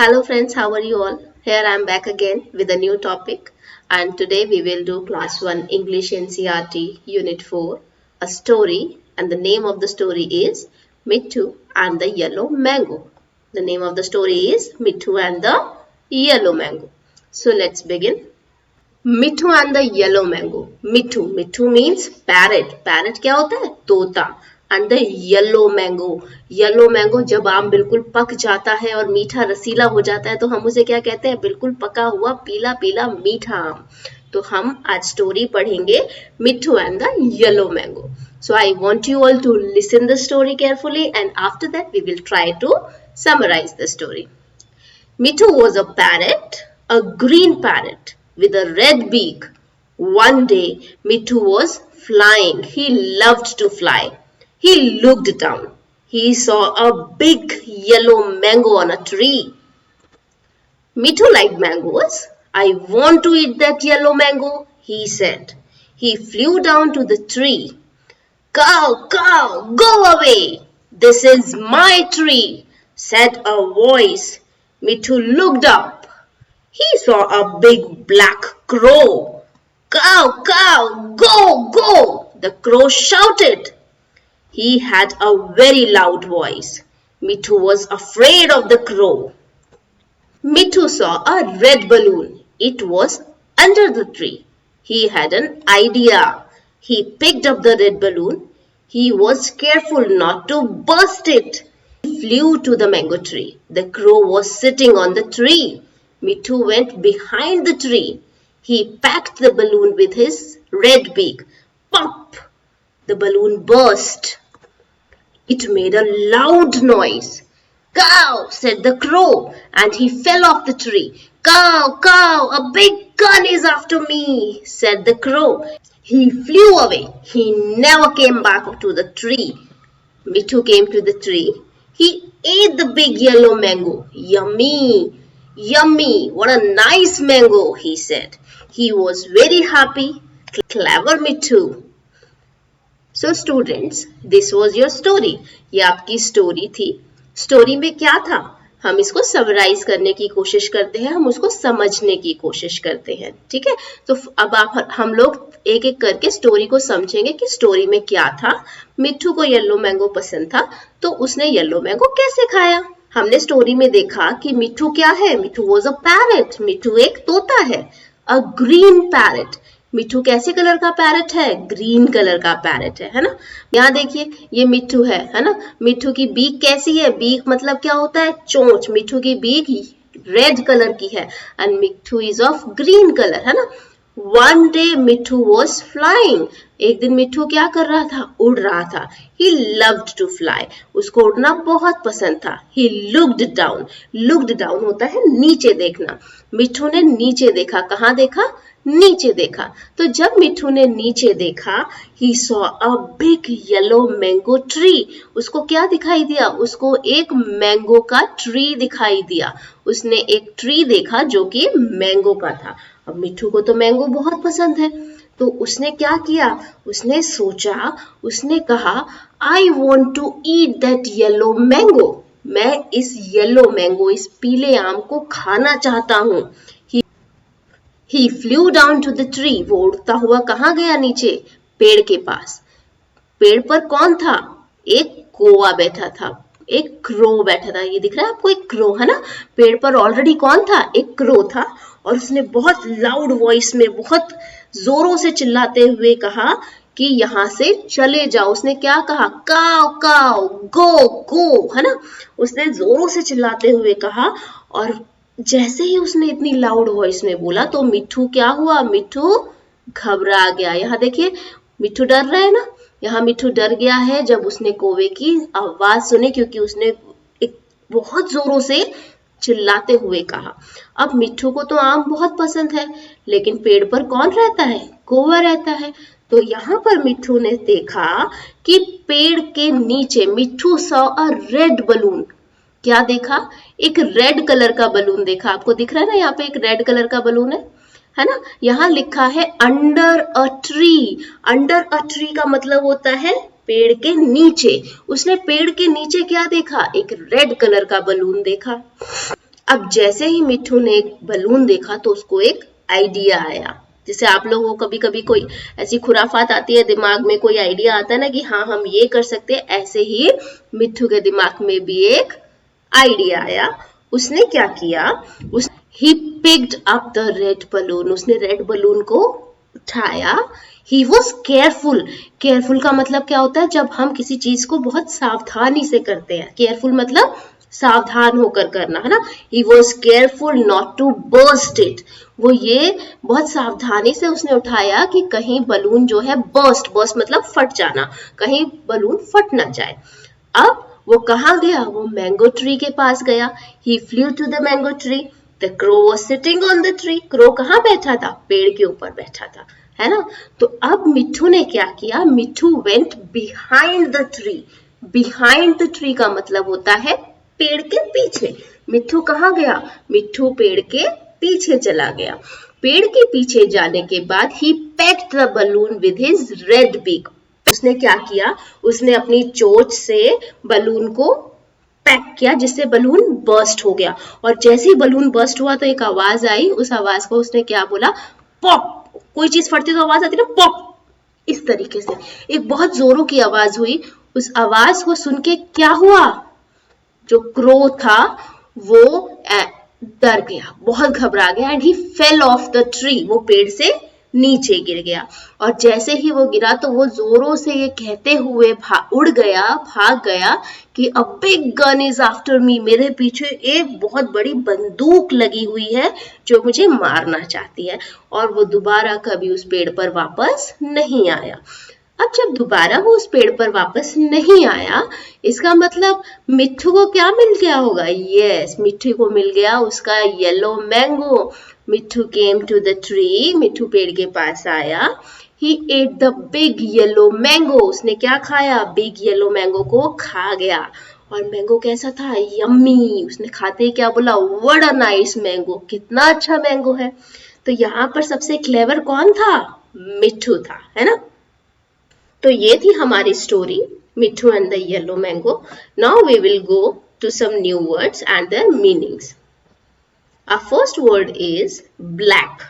Hello friends, how are you all? Here I am back again with a new topic, and today we will do class 1 English NCERT Unit 4, a story, and the name of the story is Mittu and the Yellow Mango. The name of the story is Mittu and the Yellow Mango. So let's begin. Mittu and the Yellow Mango. Mittu means parrot. Parrot क्या होता है? तोता. And the yellow mango जब आम बिल्कुल पक जाता है और मीठा रसीला हो जाता है तो हम उसे क्या कहते हैं? बिल्कुल पका हुआ पीला पीला मीठा आम. तो हम आज स्टोरी पढ़ेंगे मिट्टू and the yellow mango. So I want you all to listen the story carefully, and after that we will try to summarize the story. Mittu was a parrot, a green parrot with a red beak. One day Mittu was flying. He loved to fly. He looked down. He saw a big yellow mango on a tree. Mittu liked mangoes. I want to eat that yellow mango, he said. He flew down to the tree. Cow, cow, go away. This is my tree, said a voice. Mittu looked up. He saw a big black crow. Cow, cow, go, go, the crow shouted. He had a very loud voice. Mittu was afraid of the crow. Mittu saw a red balloon. It was under the tree. He had an idea. He picked up the red balloon. He was careful not to burst it. He flew to the mango tree. The crow was sitting on the tree. Mittu went behind the tree. He packed the balloon with his red beak. Pop! The balloon burst. It made a loud noise. Cow, said the crow, and he fell off the tree. Cow, cow, a big gun is after me, said the crow. He flew away. He never came back to the tree. Mittu came to the tree. He ate the big yellow mango. Yummy, yummy, what a nice mango, he said. He was very happy. Clever Mittu. So students, this was your story. ये आपकी story थी. Story में क्या था? हम इसको summarise करने की कोशिश करते हैं, हम उसको समझने की कोशिश करते हैं. ठीक है, तो अब हम लोग एक एक करके स्टोरी को समझेंगे कि स्टोरी में क्या था. मिट्टू को येलो मैंगो पसंद था तो उसने येलो मैंगो कैसे खाया. हमने स्टोरी में देखा कि मिट्टू क्या है. मिट्टू वॉज अ पैरट. मिट्टू एक तोता है. अ ग्रीन पैरट. मिट्टू कैसे कलर का पैरट है? ग्रीन कलर का पैरट है ना. यहाँ देखिए ये मिट्टू है ना. मिट्टू की बीक कैसी है? बीक मतलब क्या होता है? चोंच. मिट्टू की बीक रेड कलर की है and Mittu is of green colour है ना. One day Mittu was flying. एक दिन मिट्टू क्या कर रहा था? उड़ रहा था. He loved to fly. उसको उड़ना बहुत पसंद था. He looked down. Looked down होता है नीचे देखना. मिट्टू ने नीचे देखा. कहाँ देखा? नीचे देखा. तो जब मिट्टू ने नीचे देखा, he saw a big yellow mango tree. उसको क्या दिखाई दिया? उसको एक मैंगो का ट्री दिखाई दिया. उसने एक ट्री देखा जो कि मैंगो का था. अब मिट्टू को तो मैंगो बहुत पसंद है तो उसने क्या किया? उसने सोचा, उसने कहा I want to eat that yellow mango. मैं इस येलो मैंगो, इस पीले आम को खाना चाहता हूँ. He flew down to the tree. वो उड़ता हुआ कहाँ गया? नीचे पेड़ के पास. पेड़ पर कौन था? एक कौवा बैठा था. एक क्रो बैठा था. ये दिख रहा है आपको? एक क्रो है ना. पेड़ पर ऑलरेडी कौन था? एक क्रो था और उसने बहुत लाउड वॉइस में, बहुत जोरों से चिल्लाते हुए कहा कि यहाँ से चले जाओ. उसने क्या कहा? काव काव, गो गो है ना. उसने जोरों से चिल्लाते हुए कहा और जैसे ही उसने इतनी लाउड वॉइस में बोला तो मिट्टू क्या हुआ? मिट्टू घबरा गया. यहाँ देखिए मिट्टू डर रहा है ना. यहाँ मिट्टू डर गया है जब उसने कौवे की आवाज सुनी, क्योंकि उसने एक बहुत जोरों से चिल्लाते हुए कहा. अब मिट्टू को तो आम बहुत पसंद है, लेकिन पेड़ पर कौन रहता है? कौवा रहता है. तो यहाँ पर मिट्टू ने देखा कि पेड़ के नीचे मिट्टू सॉ अ रेड बलून. क्या देखा? एक रेड कलर का बलून देखा. आपको दिख रहा है ना, यहाँ पे एक रेड कलर का बलून है ना. यहाँ लिखा है under a tree. Under a tree का मतलब होता है पेड़ के नीचे. उसने पेड़ के नीचे क्या देखा? एक रेड कलर का बलून देखा. अब जैसे ही मिट्ठू ने एक बलून देखा तो उसको एक आइडिया आया। जैसे आप लोगों को कभी कभी कोई ऐसी खुराफात आती है, दिमाग में कोई आइडिया आता है ना कि हाँ हम ये कर सकते हैं, ऐसे ही मिट्ठू के दिमाग में भी एक आइडिया आया। उसने क्या किया, उस he picked up the red balloon, उसने रेड बलून को उठाया। ही वॉज केयरफुल, केयरफुल का मतलब क्या होता है, जब हम किसी चीज को बहुत सावधानी से करते हैं। केयरफुल मतलब सावधान होकर करना, है ना। He was careful not to burst it, वो ये बहुत सावधानी से उसने उठाया कि कहीं बलून जो है बर्स्ट मतलब फट जाना, कहीं बलून फट ना जाए। अब वो कहाँ गया, वो मैंगो ट्री के पास गया। He flew to the mango tree, the crow was sitting on the tree, crow कहाँ बैठा था, पेड़ के ऊपर बैठा था, है ना। तो अब मिट्ठू ने क्या किया, मिट्ठू went behind the tree. Behind the tree का मतलब होता है पेड़ के पीछे। मिट्ठू कहाँ गया, मिट्ठू पेड़ के पीछे चला गया। पेड़ के पीछे जाने के बाद he pecked the balloon with his red beak, उसने क्या किया, उसने अपनी चोंच से बलून को पैक किया जिससे बलून बर्स्ट हो गया। और जैसे ही बलून बर्स्ट हुआ तो एक आवाज आई, उस आवाज को उसने क्या बोला, पॉप। कोई चीज फटती तो आवाज आती ना, पॉप, इस तरीके से एक बहुत जोरों की आवाज हुई। उस आवाज को सुन के क्या हुआ, जो क्रो था वो डर गया, बहुत घबरा गया। And he fell off the tree, वो पेड़ से नीचे गिर गया। और जैसे ही वो गिरा तो वो जोरों से ये कहते हुए उड़ गया, भाग गया कि a big gun is after me, मेरे पीछे एक बहुत बड़ी बंदूक लगी हुई है जो मुझे मारना चाहती है। और वो दोबारा कभी उस पेड़ पर वापस नहीं आया। अब जब दोबारा वो उस पेड़ पर वापस नहीं आया, इसका मतलब मिट्ठू को क्या मिल गया होगा, यस, मिट्ठू को मिल गया उसका yellow mango. Mitthu came to the tree, मिट्ठू पेड़ के पास आया। He ate the big yellow mango, उसने क्या खाया, बिग येलो मैंगो को खा गया। और मैंगो कैसा था, यम्मी। उसने खाते ही क्या बोला, व्हाट अ नाइस मैंगो, कितना अच्छा मैंगो है। तो यहाँ पर सबसे क्लेवर कौन था, मिट्ठू था, है ना। तो ये थी हमारी story, Mithu and the yellow mango. Now we will go to some new words and their meanings. Our first word is black.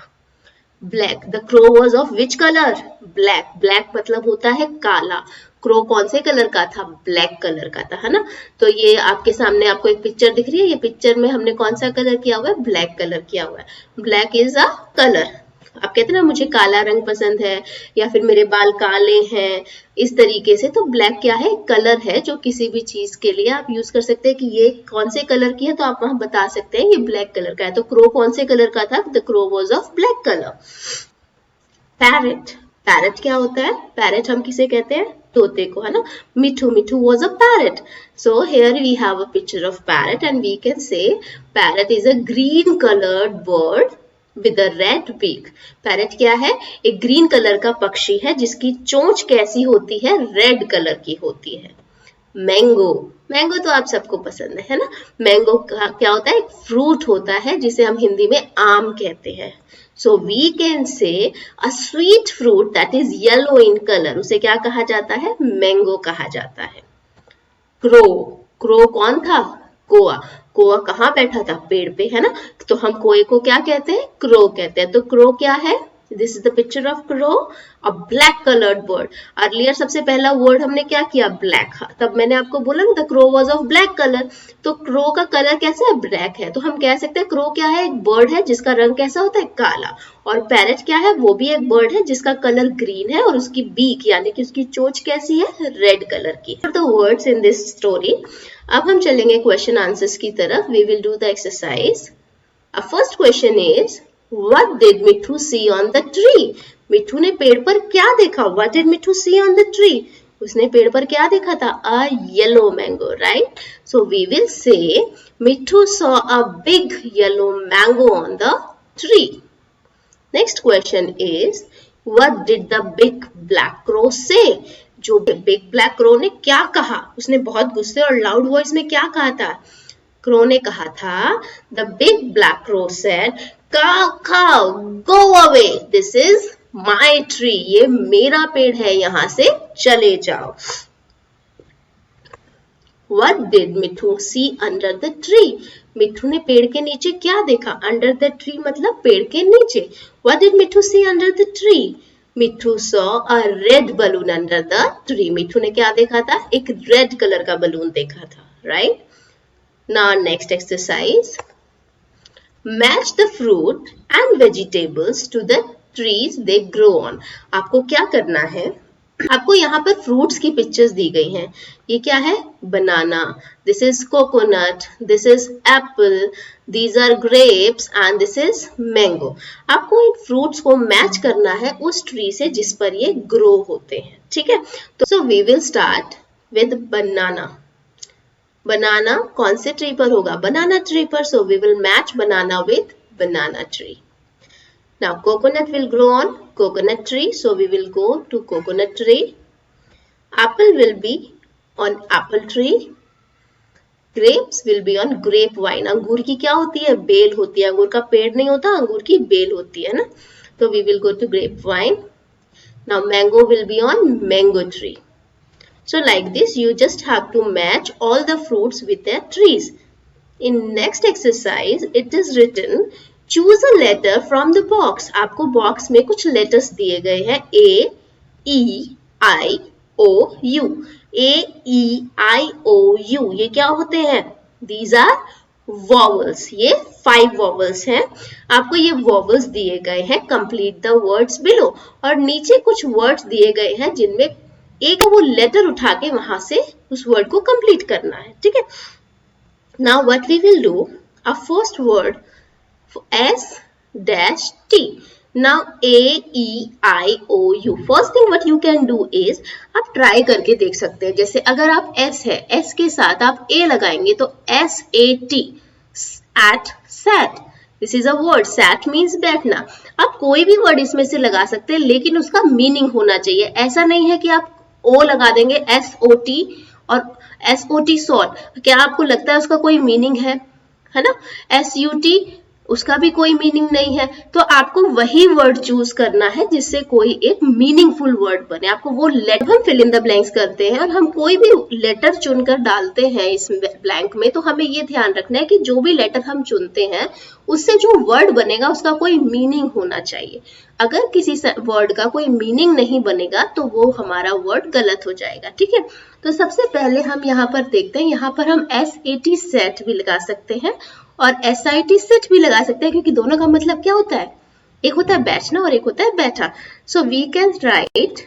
Black. The crow was of which color? Black. Black मतलब होता है काला। क्रो कौन से colour का था, black colour का था, है ना। तो ये आपके सामने आपको एक पिक्चर दिख रही है, ये पिक्चर में हमने कौन सा कलर किया हुआ है, ब्लैक कलर किया हुआ है। Black is a colour. आप कहते हैं ना मुझे काला रंग पसंद है, या फिर मेरे बाल काले हैं, इस तरीके से। तो ब्लैक क्या है, कलर है जो किसी भी चीज के लिए आप यूज कर सकते हैं कि ये कौन से कलर की है, तो आप वहां बता सकते हैं ये ब्लैक कलर का है। तो क्रो कौन से कलर का था, the crow was of black colour. Parrot, parrot क्या होता है, पैरेट हम किसे कहते हैं, तोते को, है ना। मिठू, मिठू was a parrot. So here we have a picture of parrot and we can say parrot is a green colored bird with a red beak. Parrot क्या है, एक ग्रीन कलर का पक्षी है जिसकी चोंच कैसी होती है, रेड कलर की होती है। मैंगो, मैंगो तो आप सबको पसंद है ना। मैंगो क्या होता है, एक फ्रूट होता है जिसे हम हिंदी में आम कहते हैं। सो we can say a sweet fruit that is yellow in colour, उसे क्या कहा जाता है, मैंगो कहा जाता है। क्रो, क्रो कौन था, कोआ। कोआ कहाँ बैठा था, पेड़ पे, है ना। तो हम कोए को क्या कहते हैं, क्रो कहते हैं। तो क्रो क्या है, this is the picture of crow, a black coloured bird. Earlier सबसे पहला वर्ड हमने क्या किया, ब्लैक, तब मैंने आपको बोला ना the crow was of black colour. तो क्रो का कलर कैसा है, ब्लैक है। तो हम कह सकते हैं क्रो क्या है, एक बर्ड है जिसका रंग कैसा होता है, काला। और पैरेट क्या है, वो भी एक बर्ड है जिसका कलर ग्रीन है और उसकी बीक यानी कि उसकी चोंच कैसी है, रेड कलर की। The words in this story. अब हम चलेंगे क्वेश्चन आंसर्स की तरफ। We will do the exercise. First question is What did Mithu see on the tree? Mithu ने पेड़ पर क्या देखा? What did Mithu see on the tree? उसने पेड़ पर क्या देखा था? A yellow mango, right? So we will say Mithu saw a big yellow mango on the tree. Next question is what did the big black crow say? जो big black crow ने क्या कहा? उसने बहुत गुस्से और लाउड वॉइस में क्या कहा था? क्रो ने कहा था, the big black crow said, cow cow go away, this is my tree, ये मेरा पेड़ है, यहां से चले जाओ। What did Mithu see under the tree? Mithu ने पेड़ के नीचे क्या देखा? Under the tree मतलब पेड़ के नीचे. What did Mithu see under the tree? Mithu saw a red balloon under the tree. Mithu ने क्या देखा था? एक रेड कलर का बलून देखा था, right? Now next exercise. Match the fruit and vegetables to the trees they grow on. आपको क्या करना है? आपको यहाँ पर फ्रूट्स की पिक्चर्स दी गई हैं. ये क्या है? Banana, this is coconut, this is apple, these are grapes and this is mango. आपको इन फ्रूट्स को मैच करना है उस ट्री से जिस पर ये ग्रो होते हैं. ठीक है, तो so we will start with banana. Banana कौन से ट्री पर होगा? बनाना ट्री पर. So we will match banana with banana tree. Now coconut will grow on coconut tree, so we will go to coconut tree. Apple will be on apple tree. Grapes will be on grapevine. अंगूर की क्या होती है? Bell होती है. अंगूर का पेड़ नहीं होता, अंगूर की बेल होती है ना. तो we will go to grapevine. Now mango will be on mango tree. So like this you just have to match all the fruits with their trees. In next exercise it is written Choose a letter from the box. आपको box में कुछ letters दिए गए हैं. A, E, I, O, U. A, E, I, O, U. ये क्या होते हैं? These are vowels. ये 5 vowels हैं. आपको ये vowels दिए गए हैं. Complete the words below. और नीचे कुछ words दिए गए हैं जिनमें एक वो लेटर उठा के वहां से उस वर्ड को कंप्लीट करना है. ठीक है. Now what we will do? Our first word S dash T. Now A E I O U. First thing what you can do is आप ट्राई करके देख सकते हैं. जैसे अगर आप S है, S के साथ आप A लगाएंगे तो SAT, at, sat. This is a word. Sat means बैठना. आप कोई भी वर्ड इसमें से लगा सकते हैं लेकिन उसका मीनिंग होना चाहिए. ऐसा नहीं है कि आप O लगा देंगे SOT और SOT sort. क्या आपको लगता है उसका कोई मीनिंग है ना? SUT उसका भी कोई मीनिंग नहीं है. तो आपको वही वर्ड चूज करना है जिससे कोई एक मीनिंगफुल वर्ड बने. आपको वो लेटर हम फिल इन द ब्लैंक्स करते हैं और हम कोई भी लेटर चुनकर डालते हैं इस ब्लैंक में. तो हमें ये ध्यान रखना है कि जो भी लेटर हम चुनते हैं उससे जो वर्ड बनेगा उसका कोई मीनिंग होना चाहिए. अगर किसी वर्ड का कोई मीनिंग नहीं बनेगा तो वो हमारा वर्ड गलत हो जाएगा. ठीक है, तो सबसे पहले हम यहाँ पर देखते हैं. यहाँ पर हम SAT सेट भी लगा सकते हैं और SIT सिट भी लगा सकते हैं क्योंकि दोनों का मतलब क्या होता है? एक होता है बैठना और एक होता है बैठा. So we can write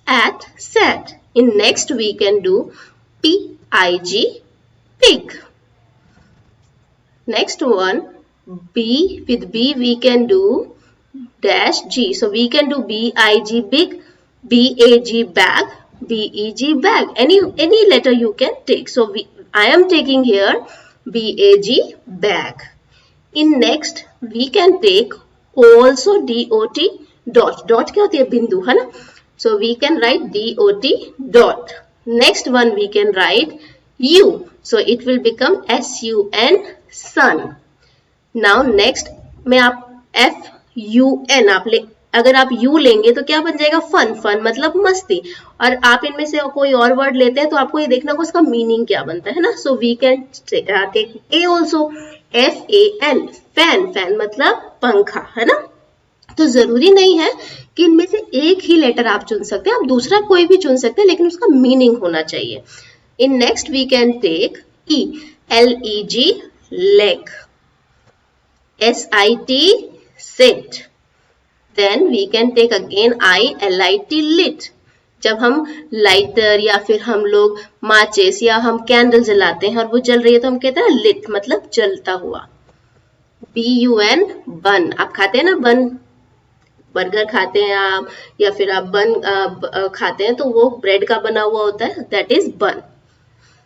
at sat. In next we can do PIG pig. Next one B, with B we can do dash G. So we can do BIG big, BAG bag, BEG bag. Any letter you can take. So I am taking here BAG bag. In next we can take also DOT dot. Dot क्या होती है? बिंदु, है ना? So we can write DOT dot. Next one we can write U. So it will become SUN sun. Now next में आप FUN आप अगर आप U लेंगे तो क्या बन जाएगा? फन. फन मतलब मस्ती. और आप इनमें से कोई और वर्ड लेते हैं तो आपको ये देखना होगा उसका मीनिंग क्या बनता है ना. So we can take A also. FAN fan. Fan मतलब पंखा, है ना. तो जरूरी नहीं है कि इनमें से एक ही लेटर आप चुन सकते हैं. आप दूसरा कोई भी चुन सकते हैं लेकिन उसका मीनिंग होना चाहिए. In next we can take E. LEG leg. SIT sit. Then we can take again ILIT lit. जब हम लाइटर या फिर हम लोग माचिस या हम कैंडल जलाते हैं और वो जल रही है तो हम कहते हैं लिट मतलब जलता हुआ. BUN बन. आप खाते हैं ना बन, बर्गर खाते हैं आप या फिर आप बन खाते हैं तो वो ब्रेड का बना हुआ होता है. दैट इज बन.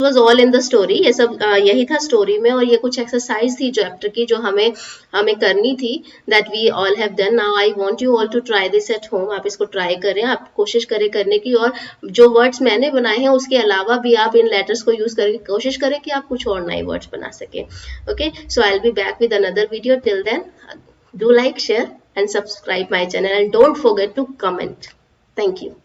It was all in the story. ये सब यही था स्टोरी में. और ये कुछ एक्सरसाइज थी चैप्टर की जो हमें करनी थी. That we all have done. Now I want you all to try this at home. आप इसको ट्राई करें, आप कोशिश करें करने की. और जो वर्ड्स मैंने बनाए हैं उसके अलावा भी आप इन लेटर्स को यूज करके कोशिश करें कि आप कुछ और नए वर्ड्स बना सकें. Okay, so I'll be back with another video. Till then, do like, share and subscribe my channel and don't forget to comment. Thank you.